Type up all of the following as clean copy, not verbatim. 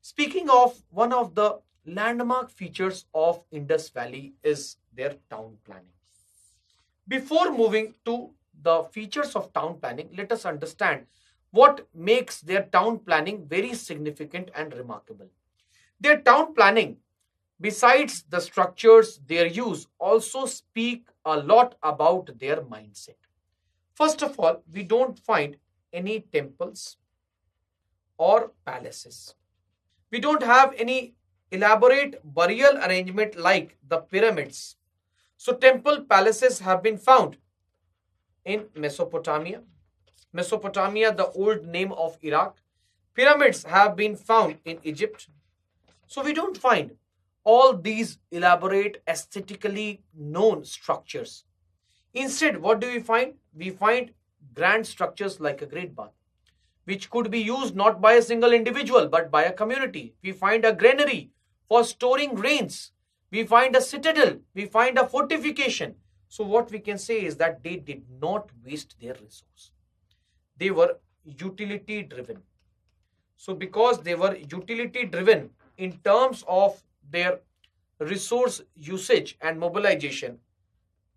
Speaking of, one of the landmark features of Indus Valley is their town planning. Before moving to the features of town planning, let us understand what makes their town planning very significant and remarkable. Their town planning, besides the structures their use, also speak a lot about their mindset. First of all, we don't find any temples or palaces. We don't have any elaborate burial arrangement like the pyramids. So, temple palaces have been found in Mesopotamia. Mesopotamia, the old name of Iraq. Pyramids have been found in Egypt. So, we don't find all these elaborate, aesthetically known structures. Instead, what do we find? We find grand structures like a great bath, which could be used not by a single individual but by a community. We find a granary for storing grains. We find a citadel. We find a fortification. So, what we can say is that they did not waste their resource. They were utility driven. So, because they were utility driven in terms of their resource usage and mobilization,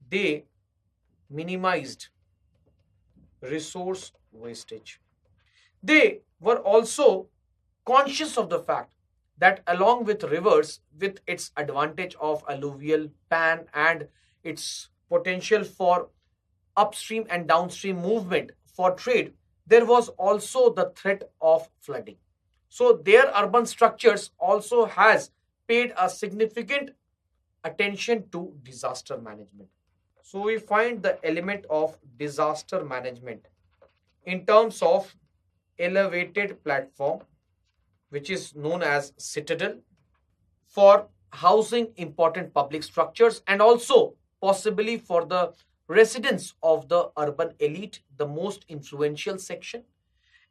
they minimized resource wastage. They were also conscious of the fact that along with rivers, with its advantage of alluvial pan and its potential for upstream and downstream movement for trade, there was also the threat of flooding. So their urban structures also has paid a significant attention to disaster management. So we find the element of disaster management in terms of elevated platform, which is known as citadel, for housing important public structures and also possibly for the residents of the urban elite, the most influential section,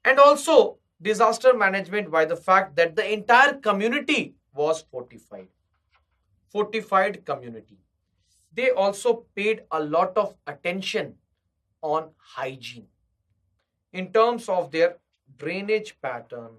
and also disaster management by the fact that the entire community was fortified. Fortified community. They also paid a lot of attention on hygiene in terms of their drainage pattern.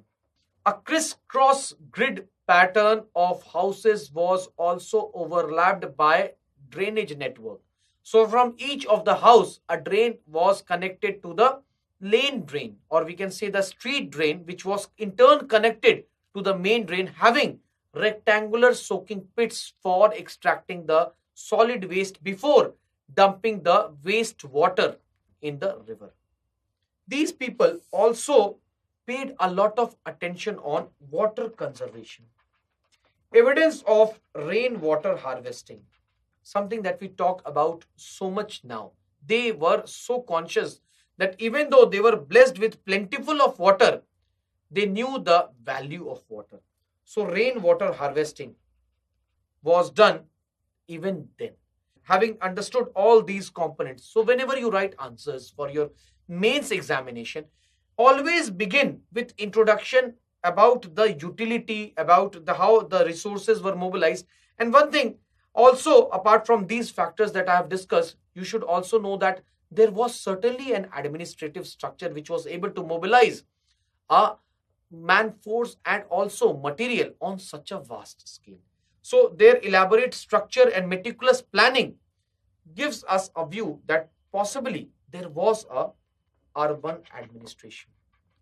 A crisscross grid pattern of houses was also overlapped by drainage network. So from each of the house, a drain was connected to the lane drain, or we can say the street drain, which was in turn connected to the main drain, having rectangular soaking pits for extracting the solid waste before dumping the waste water in the river. These people also paid a lot of attention on water conservation. Evidence of rainwater harvesting, something that we talk about so much now. They were so conscious that even though they were blessed with plentiful of water, they knew the value of water. So rainwater harvesting was done even then. Having understood all these components, so whenever you write answers for your mains examination, always begin with introduction about the utility, about the how the resources were mobilized. And one thing also, apart from these factors that I have discussed, you should also know that there was certainly an administrative structure which was able to mobilize a man force and also material on such a vast scale. So their elaborate structure and meticulous planning gives us a view that possibly there was a urban administration.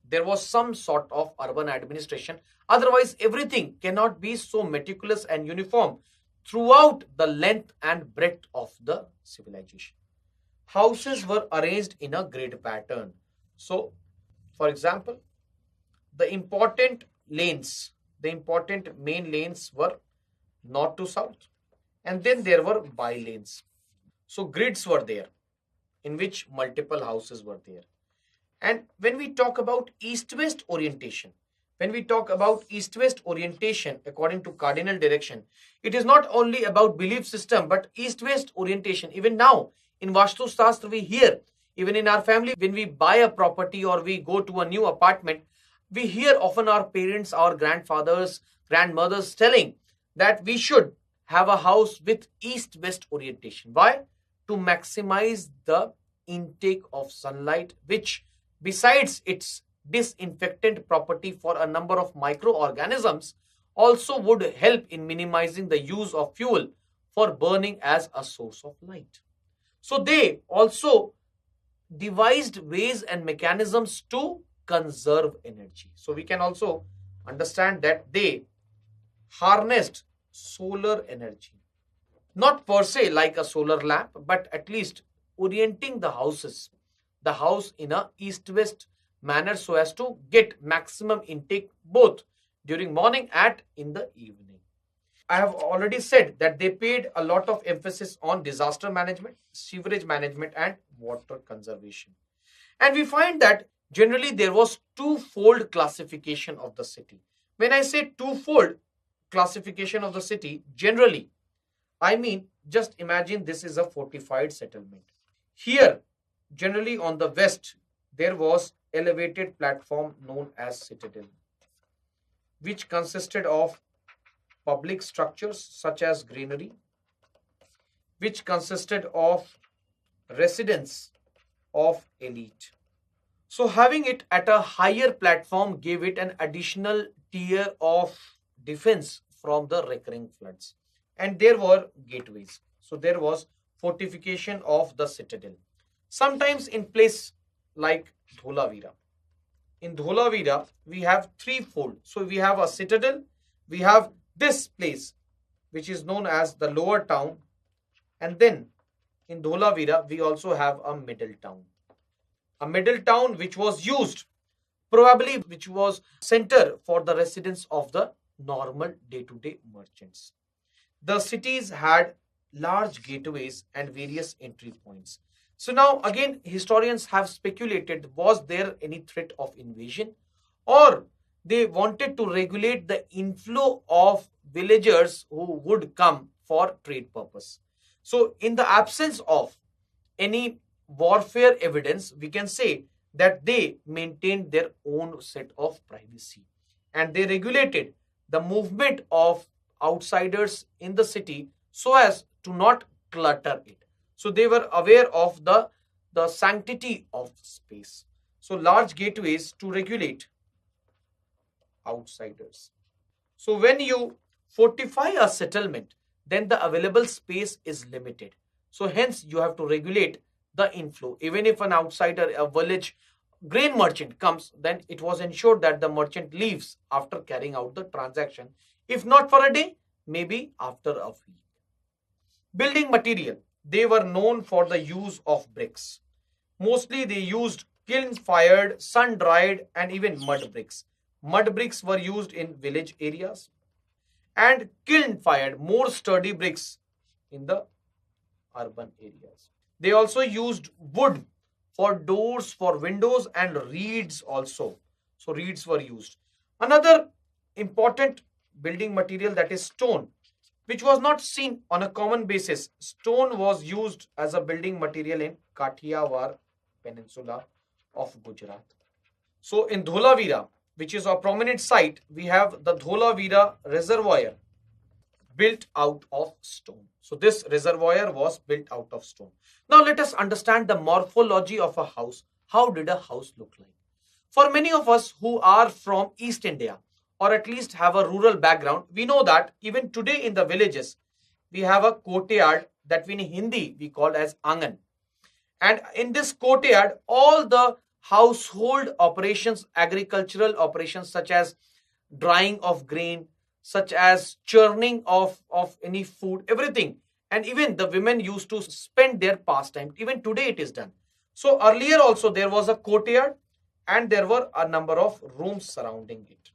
There was some sort of urban administration. Otherwise, everything cannot be so meticulous and uniform throughout the length and breadth of the civilization. Houses were arranged in a grid pattern. So, for example, the important lanes, the important main lanes were north to south, and then there were by lanes. So, grids were there in which multiple houses were there. And when we talk about east-west orientation, when we talk about east-west orientation according to cardinal direction, it is not only about belief system, but east-west orientation. Even now, in Vastu Shastra, we hear, even in our family, when we buy a property or we go to a new apartment, we hear often our parents, our grandfathers, grandmothers telling that we should have a house with east-west orientation. Why? To maximize the intake of sunlight, which besides its disinfectant property for a number of microorganisms also would help in minimizing the use of fuel for burning as a source of light. So they also devised ways and mechanisms to conserve energy. So we can also understand that they harnessed solar energy, not per se like a solar lamp, but at least orienting the house in a east-west manner so as to get maximum intake both during morning and in the evening. I have already said that they paid a lot of emphasis on disaster management, sewerage management, and water conservation. And we find that generally there was twofold classification of the city. When I say twofold classification of the city, generally, I mean just imagine this is a fortified settlement. Here, generally on the west, there was elevated platform known as citadel, which consisted of public structures such as granary, which consisted of residence of elite. So having it at a higher platform gave it an additional tier of defense from the recurring floods. And there were gateways. So there was fortification of the citadel. Sometimes in place like Dholavira. In Dholavira, we have threefold. So we have a citadel, we have this place, which is known as the lower town, and then in Dholavira, we also have a middle town. A middle town which was used, probably which was center for the residence of the normal day-to-day merchants. The cities had large gateways and various entry points. So now again, historians have speculated, was there any threat of invasion, or they wanted to regulate the inflow of villagers who would come for trade purpose. So in the absence of any warfare evidence, we can say that they maintained their own set of privacy and they regulated the movement of outsiders in the city so as to not clutter it. So they were aware of the sanctity of space. So large gateways to regulate outsiders. So when you fortify a settlement, then the available space is limited. So hence you have to regulate the inflow. Even if an outsider, a village grain merchant comes, then it was ensured that the merchant leaves after carrying out the transaction. If not for a day, maybe after a week. Building material. They were known for the use of bricks. Mostly they used kiln-fired, sun-dried and even mud bricks. Mud bricks were used in village areas and kiln-fired, more sturdy bricks in the urban areas. They also used wood for doors, for windows and reeds also. So reeds were used. Another important building material, that is stone, which was not seen on a common basis. Stone was used as a building material in Kathiawar Peninsula of Gujarat. So in Dholavira, which is a prominent site, we have the Dholavira reservoir built out of stone. So this reservoir was built out of stone. Now let us understand the morphology of a house. How did a house look like? For many of us who are from East India, or at least have a rural background, we know that even today in the villages, we have a courtyard that in Hindi we call as Angan. And in this courtyard, all the household operations, agricultural operations such as drying of grain, such as churning of any food, everything. And even the women used to spend their pastime. Even today it is done. So earlier also there was a courtyard and there were a number of rooms surrounding it.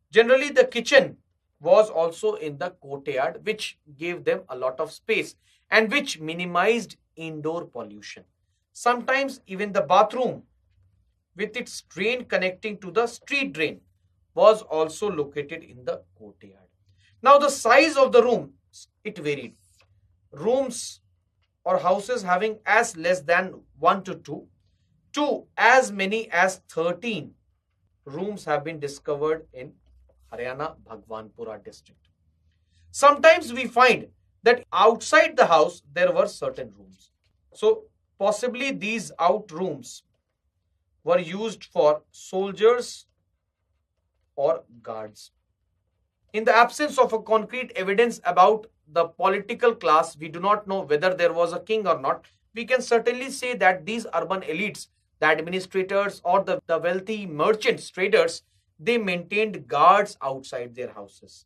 Generally, the kitchen was also in the courtyard, which gave them a lot of space and which minimized indoor pollution. Sometimes even the bathroom with its drain connecting to the street drain was also located in the courtyard. Now the size of the room, it varied. Rooms or houses having as less than 1 to 2 to as many as 13 rooms have been discovered in Haryana, Bhagwanpura district. Sometimes we find that outside the house there were certain rooms. So possibly these out rooms were used for soldiers or guards. In the absence of a concrete evidence about the political class, we do not know whether there was a king or not. We can certainly say that these urban elites, the administrators or the wealthy merchants, traders, they maintained guards outside their houses.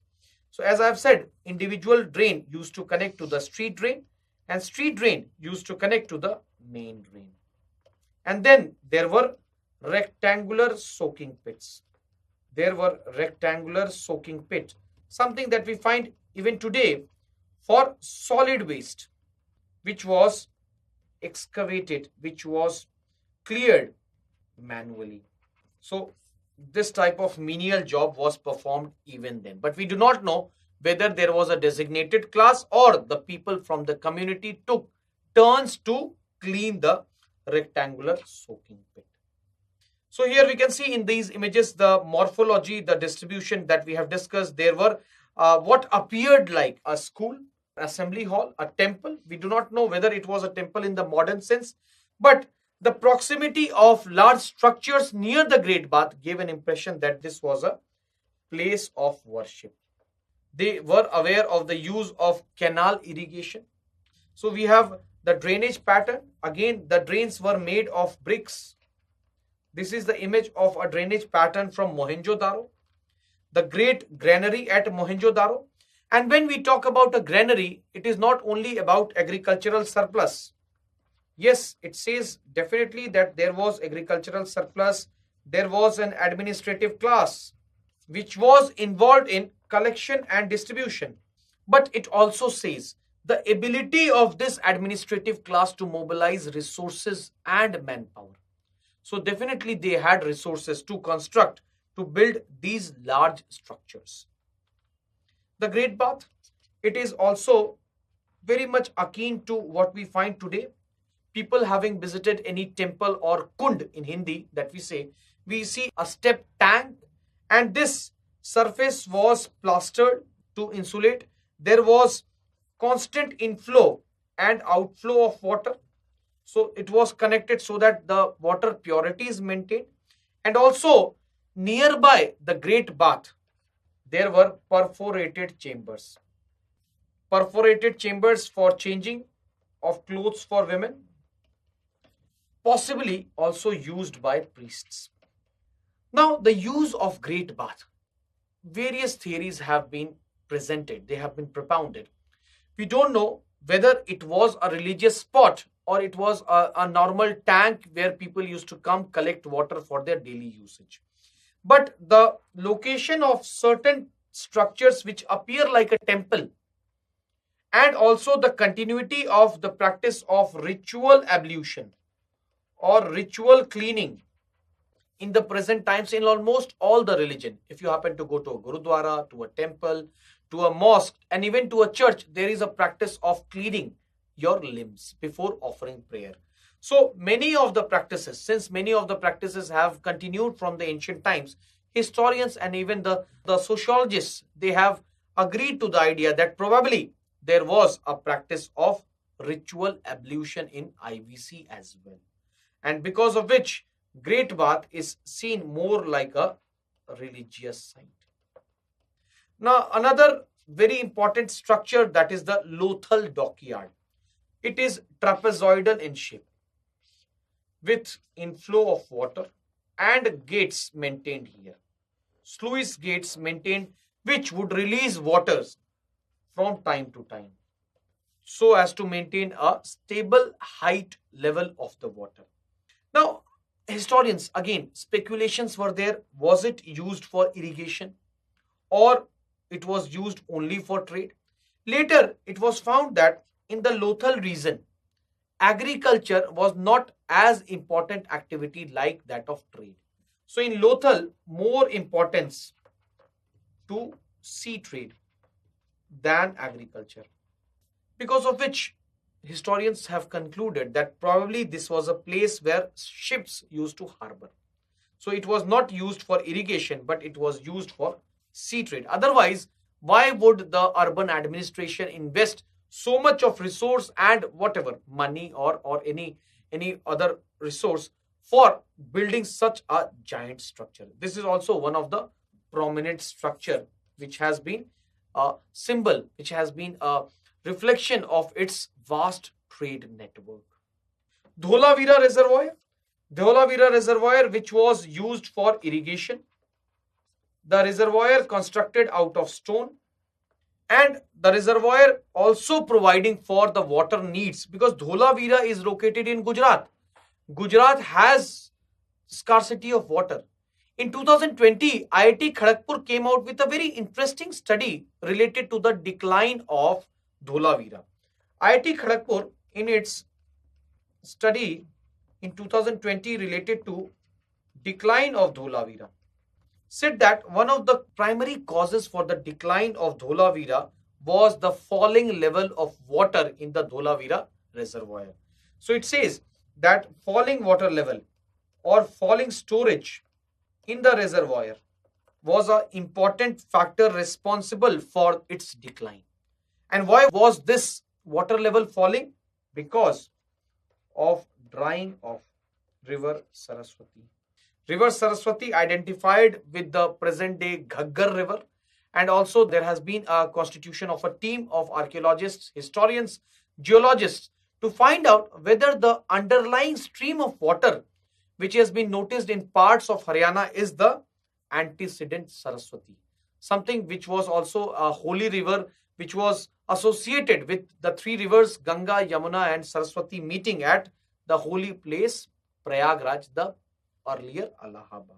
So, as I've said, individual drain used to connect to the street drain, and street drain used to connect to the main drain. And then there were rectangular soaking pits. There were rectangular soaking pits, something that we find even today for solid waste, which was excavated, which was cleared manually. So this type of menial job was performed even then. But we do not know whether there was a designated class or the people from the community took turns to clean the rectangular soaking pit. So here we can see in these images the morphology, the distribution that we have discussed. There were what appeared like a school, assembly hall, a temple. We do not know whether it was a temple in the modern sense, but the proximity of large structures near the Great Bath gave an impression that this was a place of worship. They were aware of the use of canal irrigation. So we have the drainage pattern. Again, the drains were made of bricks. This is the image of a drainage pattern from Mohenjo-daro, the great granary at Mohenjo-daro. And when we talk about a granary, it is not only about agricultural surplus. Yes, it says definitely that there was agricultural surplus. There was an administrative class which was involved in collection and distribution. But it also says the ability of this administrative class to mobilize resources and manpower. So definitely they had resources to construct, to build these large structures. The Great Bath, it is also very much akin to what we find today. People having visited any temple or kund in Hindi that we see a step tank, and this surface was plastered to insulate. There was constant inflow and outflow of water. So it was connected so that the water purity is maintained. And also nearby the Great Bath, there were perforated chambers. Perforated chambers for changing of clothes for women, possibly also used by priests. Now, the use of Great Bath, various theories have been presented, they have been propounded. We don't know whether it was a religious spot or it was a normal tank where people used to come collect water for their daily usage. But the location of certain structures which appear like a temple, and also the continuity of the practice of ritual ablution or ritual cleaning in the present times in almost all the religion. If you happen to go to a gurudwara, to a temple, to a mosque, and even to a church, there is a practice of cleaning your limbs before offering prayer. So many of the practices, since many of the practices have continued from the ancient times, historians and even the sociologists, they have agreed to the idea that probably there was a practice of ritual ablution in IVC as well. And because of which, Great Bath is seen more like a religious site. Now, another very important structure, that is the Lothal dockyard. It is trapezoidal in shape with inflow of water and gates maintained here. Sluice gates maintained which would release waters from time to time so as to maintain a stable height level of the water. Now, historians, again, speculations were there. Was it used for irrigation or it was used only for trade? Later, it was found that in the Lothal region, agriculture was not as important activity like that of trade. So in Lothal, more importance to sea trade than agriculture. Because of which historians have concluded that probably this was a place where ships used to harbor. So it was not used for irrigation, but it was used for sea trade. Otherwise, why would the urban administration invest so much of resource and whatever money or any other resource for building such a giant structure. This is also one of the prominent structure which has been a symbol, which has been a reflection of its vast trade network. Dholavira Reservoir. Dholavira Reservoir, which was used for irrigation. The reservoir constructed out of stone, and the reservoir also providing for the water needs, because Dholavira is located in Gujarat. Gujarat has scarcity of water. In 2020, IIT Kharagpur came out with a very interesting study related to the decline of Dholavira. IIT Kharagpur, in its study in 2020 related to decline of Dholavira, said that one of the primary causes for the decline of Dholavira was the falling level of water in the Dholavira reservoir. So it says that falling water level or falling storage in the reservoir was an important factor responsible for its decline. And why was this water level falling? Because of drying of river Saraswati. River Saraswati identified with the present day Ghaggar river, and also there has been a constitution of a team of archaeologists, historians, geologists to find out whether the underlying stream of water which has been noticed in parts of Haryana is the antecedent Saraswati, something which was also a holy river which was associated with the three rivers Ganga, Yamuna and Saraswati meeting at the holy place Prayagraj, the earlier Allahabad.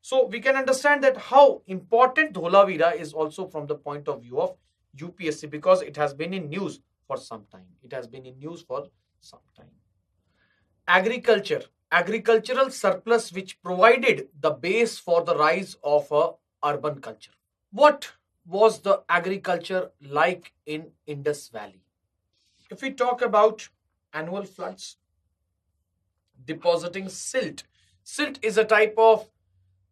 So we can understand that how important Dholavira is also from the point of view of UPSC, because it has been in news for some time. It has been in news for some time. Agriculture. Agricultural surplus which provided the base for the rise of a urban culture. What was the agriculture like in Indus Valley? If we talk about annual floods, depositing silt. Silt is a type of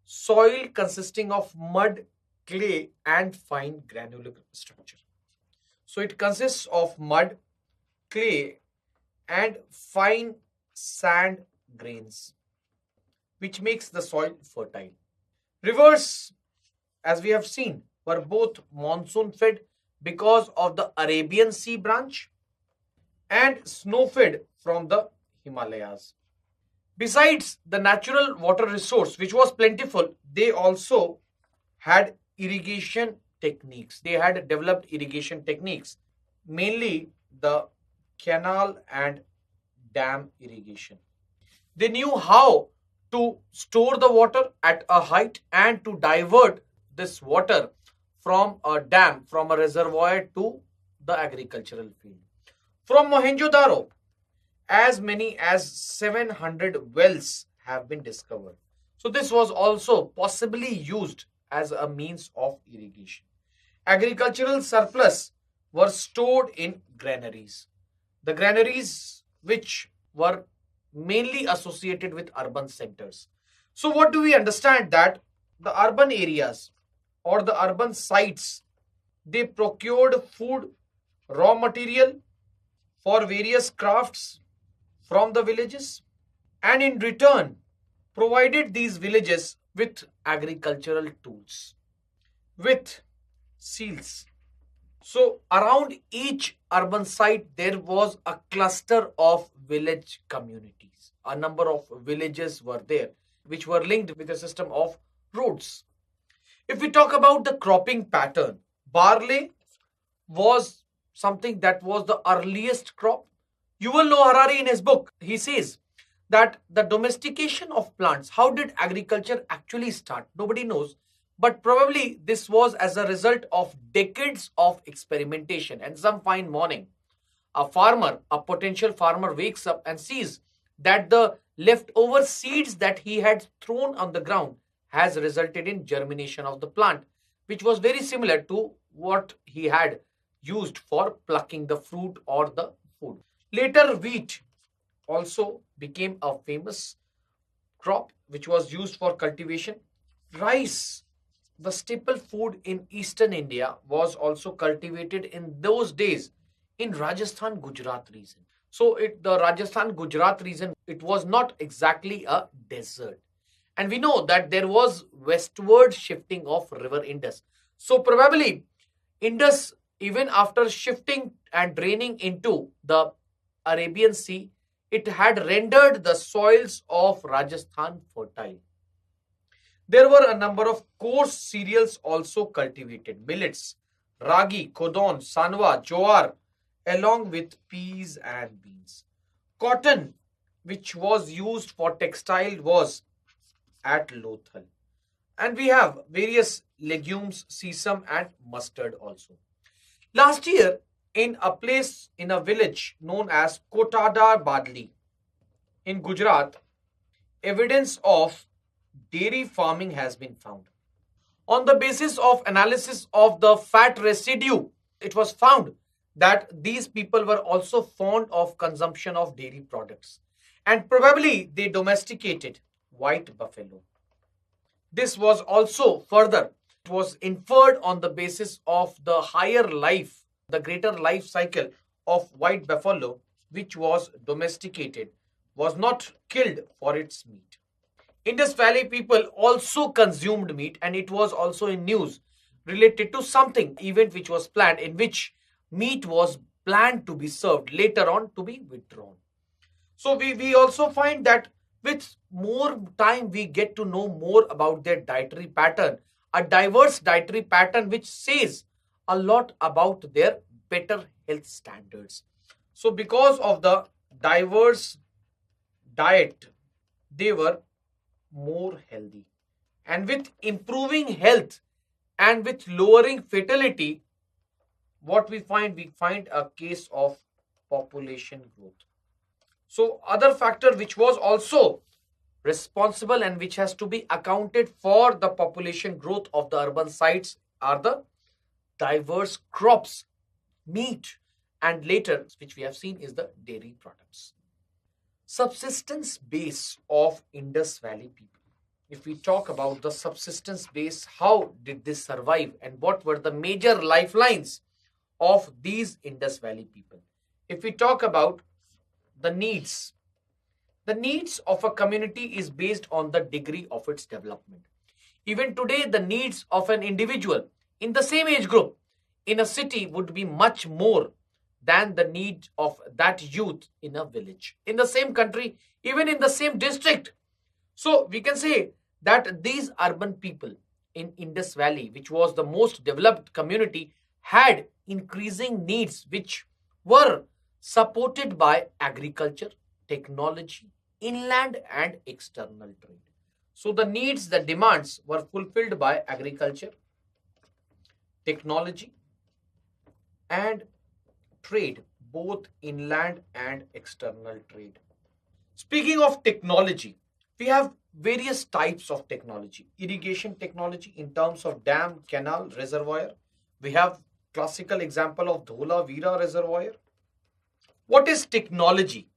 soil consisting of mud, clay and fine granular structure. So it consists of mud, clay and fine sand grains, which makes the soil fertile. Rivers, as we have seen, were both monsoon fed because of the Arabian Sea branch and snow fed from the Himalayas. Besides the natural water resource, which was plentiful, they also had irrigation techniques. They had developed irrigation techniques, mainly the canal and dam irrigation. They knew how to store the water at a height and to divert this water from a dam, from a reservoir to the agricultural field. From Mohenjo-daro, as many as 700 wells have been discovered. So this was also possibly used as a means of irrigation. Agricultural surplus were stored in granaries. The granaries which were mainly associated with urban centers. So what do we understand? That the urban areas or the urban sites, they procured food, raw material for various crafts from the villages, and in return provided these villages with agricultural tools, with seals. So around each urban site there was a cluster of village communities. A number of villages were there which were linked with a system of roads. If we talk about the cropping pattern, barley was something that was the earliest crop. Yuval Noah Harari in his book, he says that the domestication of plants, how did agriculture actually start? Nobody knows. But probably this was as a result of decades of experimentation. And some fine morning, a farmer, a potential farmer wakes up and sees that the leftover seeds that he had thrown on the ground has resulted in germination of the plant, which was very similar to what he had used for plucking the fruit or the food. Later, wheat also became a famous crop which was used for cultivation. Rice, the staple food in eastern India, was also cultivated in those days in Rajasthan, Gujarat region. So the Rajasthan Gujarat region, it was not exactly a desert. And we know that there was westward shifting of river Indus. So probably Indus, even after shifting and draining into the Arabian Sea, it had rendered the soils of Rajasthan fertile. There were a number of coarse cereals also cultivated: millets, ragi, kodon, sanwa, jowar, along with peas and beans. Cotton, which was used for textile, was at Lothal. And we have various legumes, sesame, and mustard also. Last year, in a place in a village known as Kotada Badli in Gujarat, evidence of dairy farming has been found. On the basis of analysis of the fat residue, it was found that these people were also fond of consumption of dairy products, and probably they domesticated white buffalo. This was also further, it was inferred on the basis of the higher life, the greater life cycle of white buffalo, which was domesticated, was not killed for its meat. Indus Valley people also consumed meat, and it was also in news related to something event which was planned, in which meat was planned to be served, later on to be withdrawn. So we also find that with more time we get to know more about their dietary pattern, a diverse dietary pattern which says a lot about their better health standards. So because of the diverse diet, they were more healthy. And with improving health and with lowering fatality, what we find a case of population growth. So other factor which was also responsible and which has to be accounted for the population growth of the urban sites are the diverse crops, meat, and later, which we have seen, is the dairy products. Subsistence base of Indus Valley people. If we talk about the subsistence base, how did this survive and what were the major lifelines of these Indus Valley people? If we talk about the needs, the needs of a community is based on the degree of its development. Even today, the needs of an individual in the same age group in a city would be much more than the need of that youth in a village, in the same country, even in the same district. So we can say that these urban people in Indus Valley, which was the most developed community, had increasing needs which were supported by agriculture, technology, inland and external trade. So the needs, the demands were fulfilled by agriculture, technology, and trade, both inland and external trade. Speaking of technology, we have various types of technology. Irrigation technology in terms of dam, canal, reservoir. We have classical example of Dhola Veera reservoir. What is technology?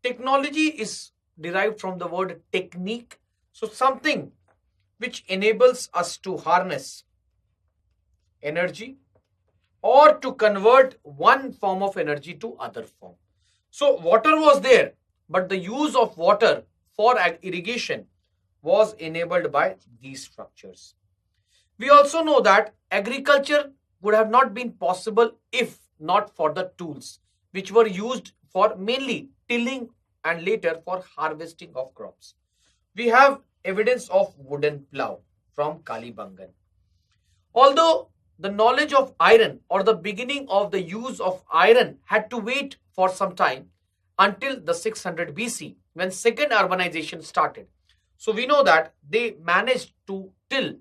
Technology is derived from the word technique. So something which enables us to harness energy or to convert one form of energy to other form. So water was there, but the use of water for irrigation was enabled by these structures. We also know that agriculture would have not been possible if not for the tools which were used for mainly tilling and later for harvesting of crops. We have evidence of wooden plough from Kalibangan. Although the knowledge of iron or the beginning of the use of iron had to wait for some time until the 600 BC when second urbanization started. So we know that they managed to till,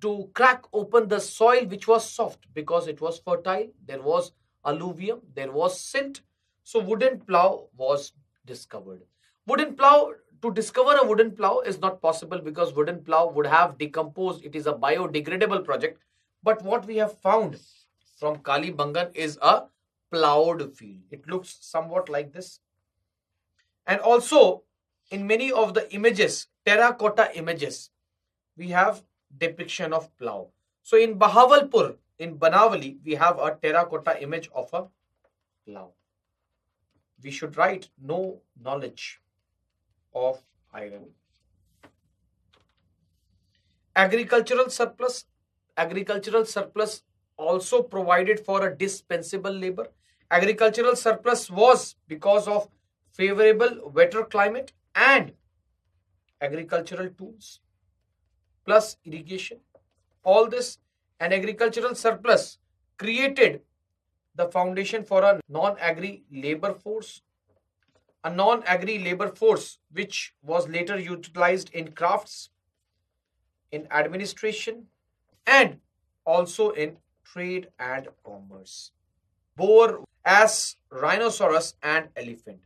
to crack open the soil which was soft because it was fertile. There was alluvium, there was silt. So wooden plough was discovered. Wooden plough, to discover a wooden plough is not possible because wooden plough would have decomposed. It is a biodegradable project. But what we have found from Kalibangan is a ploughed field. It looks somewhat like this. And also in many of the images, terracotta images, we have depiction of plough. So in Bahawalpur, in Banavali, we have a terracotta image of a plough. we should write no knowledge of iron. Agricultural surplus. Agricultural surplus also provided for a dispensable labor. Agricultural surplus was because of favorable wetter climate and agricultural tools plus irrigation. All this and agricultural surplus created the foundation for a non-agri labor force. A non-agri labor force which was later utilized in crafts, in administration, and also in trade and commerce. Boar, ass, rhinoceros, and elephant.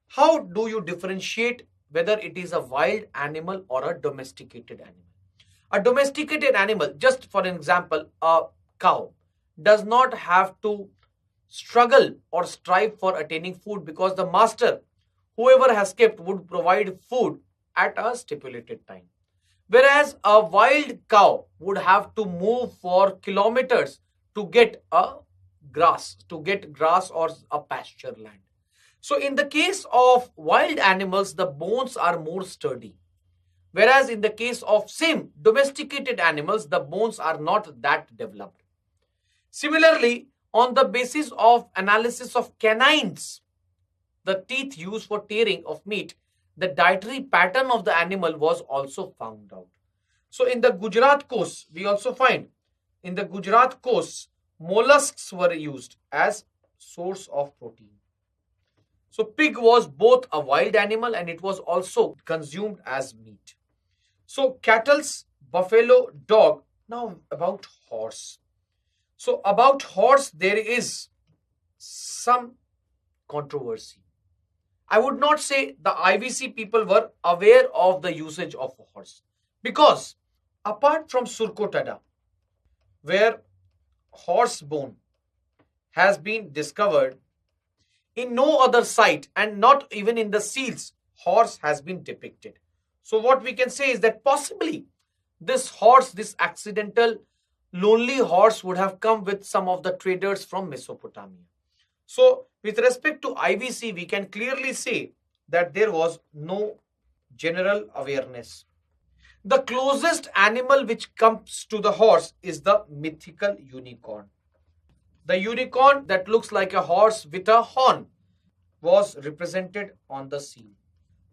How do you differentiate whether it is a wild animal or a domesticated animal? A domesticated animal, just for an example, a cow, does not have to struggle or strive for attaining food because the master, whoever has kept, would provide food at a stipulated time. Whereas a wild cow would have to move for kilometers to get grass or a pasture land. So in the case of wild animals, the bones are more sturdy. Whereas in the case of same domesticated animals, the bones are not that developed. Similarly, on the basis of analysis of canines, the teeth used for tearing of meat, the dietary pattern of the animal was also found out. So in the Gujarat coast, we also find in the Gujarat coast, mollusks were used as source of protein. So pig was both a wild animal and it was also consumed as meat. So cattle's, buffalo, dog. Now about horse. So about horse, there is some controversy. I would not say the IVC people were aware of the usage of a horse because apart from Surkotada, where horse bone has been discovered, in no other site and not even in the seals, horse has been depicted. So what we can say is that possibly this horse, this accidental lonely horse would have come with some of the traders from Mesopotamia. So with respect to IVC, we can clearly say that there was no general awareness. The closest animal which comes to the horse is the mythical unicorn. The unicorn that looks like a horse with a horn was represented on the seal.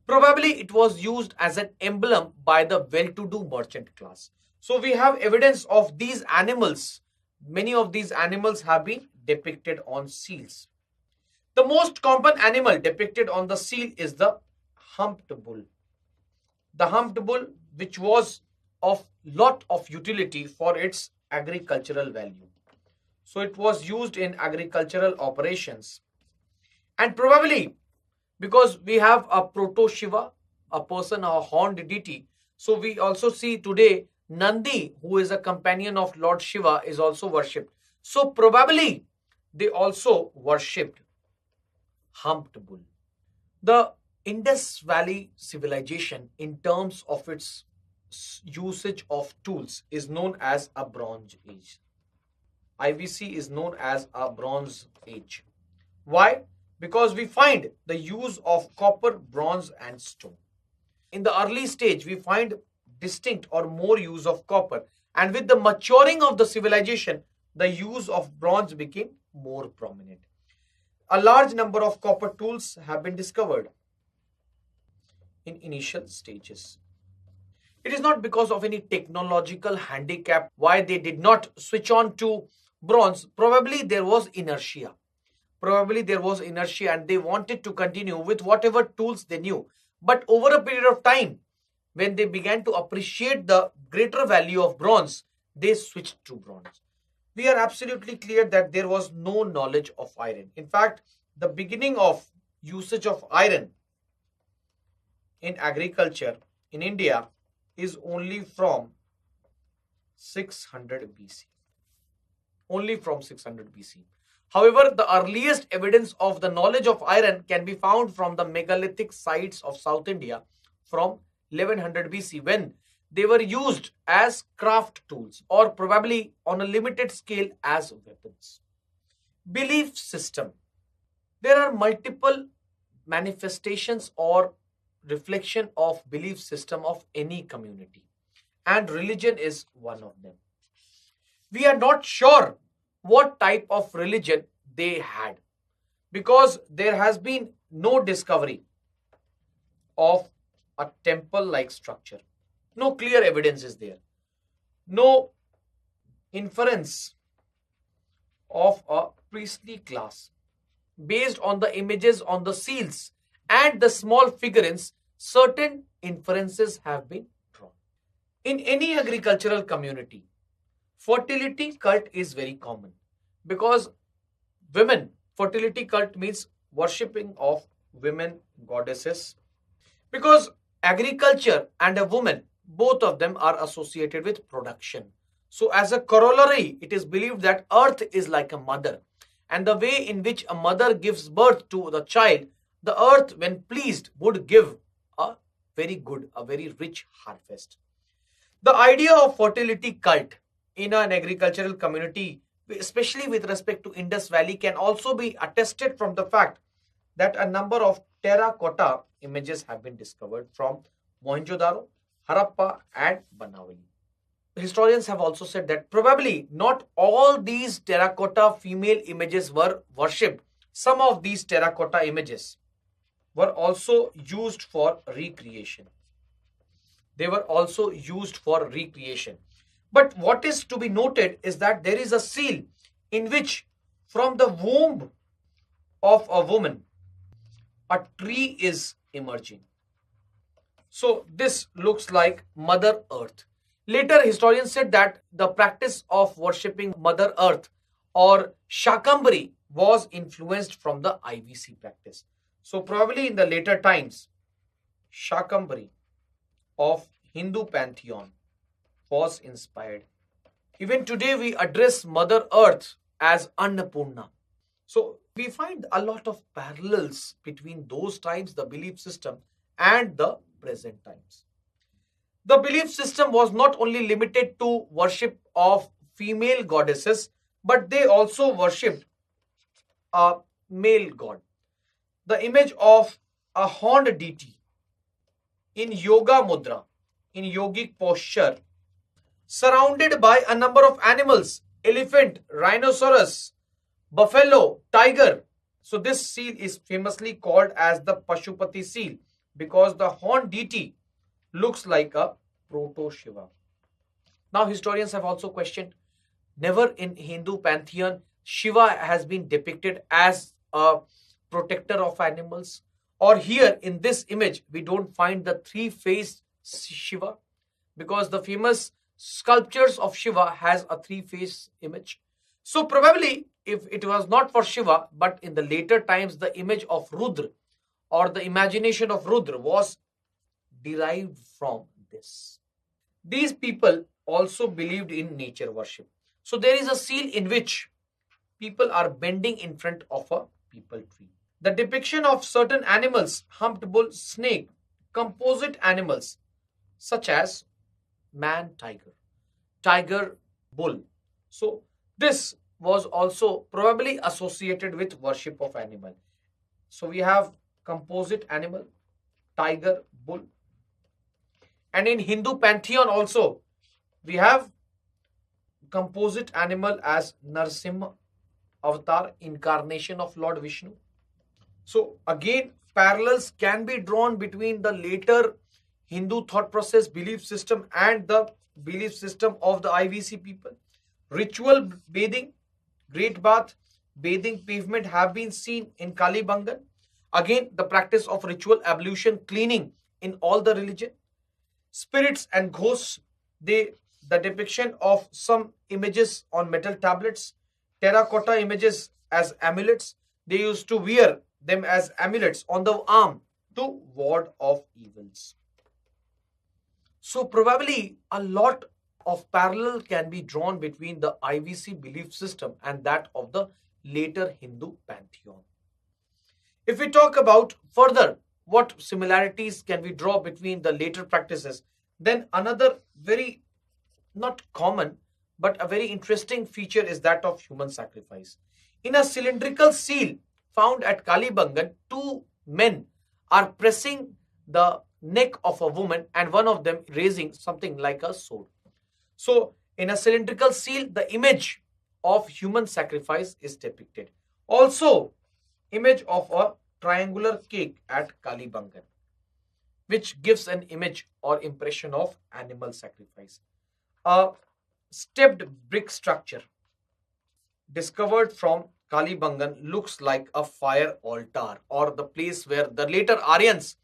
Probably it was used as an emblem by the well-to-do merchant class. So we have evidence of these animals. Many of these animals have been depicted on seals. The most common animal depicted on the seal is the humped bull. The humped bull, which was of lot of utility for its agricultural value. So it was used in agricultural operations. And probably because we have a proto Shiva, a person, a horned deity. So we also see today Nandi, who is a companion of Lord Shiva, is also worshipped. So probably they also worshipped humped bull. The Indus Valley civilization, in terms of its usage of tools, is known as a Bronze Age. IVC is known as a Bronze Age. Why? Because we find the use of copper, bronze, and stone. In the early stage, we find distinct or more use of copper, and with the maturing of the civilization, the use of bronze became more prominent. A large number of copper tools have been discovered in initial stages. It is not because of any technological handicap why they did not switch on to bronze. Probably there was inertia. And they wanted to continue with whatever tools they knew. But over a period of time, when they began to appreciate the greater value of bronze, they switched to bronze. We are absolutely clear that there was no knowledge of iron. In fact, the beginning of usage of iron in agriculture in India is only from 600 BC. Only from 600 BC. However, the earliest evidence of the knowledge of iron can be found from the megalithic sites of South India from 1100 BC, when they were used as craft tools or probably on a limited scale as weapons. Belief system. There are multiple manifestations or reflection of belief system of any community, and religion is one of them. We are not sure what type of religion they had, because there has been no discovery of a temple like structure. No clear evidence is there. No inference of a priestly class. Based on the images on the seals and the small figurines, certain inferences have been drawn. In any agricultural community, fertility cult is very common, because women, fertility cult means worshipping of women goddesses, because agriculture and a woman, both of them are associated with production. So as a corollary, it is believed that earth is like a mother, and the way in which a mother gives birth to the child, the earth when pleased would give a very good, a very rich harvest. The idea of fertility cult in an agricultural community, especially with respect to Indus Valley, can also be attested from the fact that a number of terracotta images have been discovered from Mohenjo-daro, Harappa, and Banawali. Historians have also said that probably not all these terracotta female images were worshipped. Some of these terracotta images were also used for recreation. They were also used for recreation. But what is to be noted is that there is a seal in which, from the womb of a woman, a tree is emerging. So this looks like Mother Earth. Later, historians said that the practice of worshipping Mother Earth or Shakambari was influenced from the IVC practice. So probably in the later times, Shakambari of Hindu pantheon was inspired. Even today, we address Mother Earth as Annapurna. So we find a lot of parallels between those times, the belief system, and the present times. The belief system was not only limited to worship of female goddesses, but they also worshipped a male god. The image of a horned deity in yoga mudra, in yogic posture, surrounded by a number of animals: elephant, rhinoceros, buffalo, tiger. So this seal is famously called as the Pashupati seal, because the horned deity looks like a proto Shiva. Now historians have also questioned, never in Hindu pantheon Shiva has been depicted as a protector of animals, or here in this image we don't find the three-faced Shiva, because the famous sculptures of Shiva has a three-faced image. So probably if it was not for Shiva, but in the later times the image of Rudra or the imagination of Rudra was derived from this. These people also believed in nature worship. So there is a seal in which people are bending in front of a peepal tree. The depiction of certain animals, humped bull, snake, composite animals such as man tiger, tiger bull. So this was also probably associated with worship of animal. So we have composite animal, tiger, bull. And in Hindu pantheon also, we have composite animal as Narsimha avatar, incarnation of Lord Vishnu. So again, parallels can be drawn between the later Hindu thought process, belief system, and the belief system of the IVC people. Ritual bathing, great bath, bathing pavement have been seen in Kalibangan. Again, the practice of ritual ablution, cleaning in all the religion. Spirits and ghosts, the depiction of some images on metal tablets, terracotta images as amulets. They used to wear them as amulets on the arm to ward off evils. So probably a lot of parallel can be drawn between the IVC belief system and that of the later Hindu pantheon. If we talk about further what similarities can we draw between the later practices, then another very not common but a very interesting feature is that of human sacrifice. In a cylindrical seal found at Kalibangan, two men are pressing the neck of a woman and one of them raising something like a sword. So, in a cylindrical seal, the image of human sacrifice is depicted. Also, image of a triangular cake at Kalibangan, which gives an image or impression of animal sacrifice. A stepped brick structure discovered from Kalibangan looks like a fire altar or the place where the later Aryans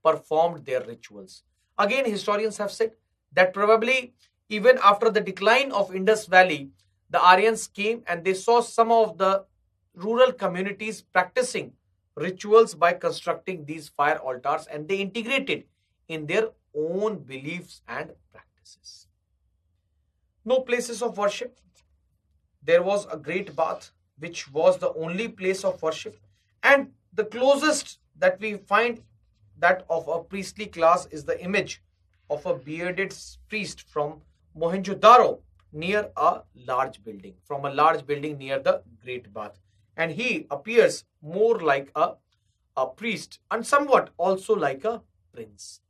performed their rituals. Again, historians have said that probably even after the decline of Indus Valley, the Aryans came and they saw some of the rural communities practicing rituals by constructing these fire altars and they integrated in their own beliefs and practices. No places of worship. There was a great bath, which was the only place of worship, and the closest that we find that of a priestly class is the image of a bearded priest from Mohenjo-daro near a large building, from a large building near the great bath. And he appears more like a priest and somewhat also like a prince.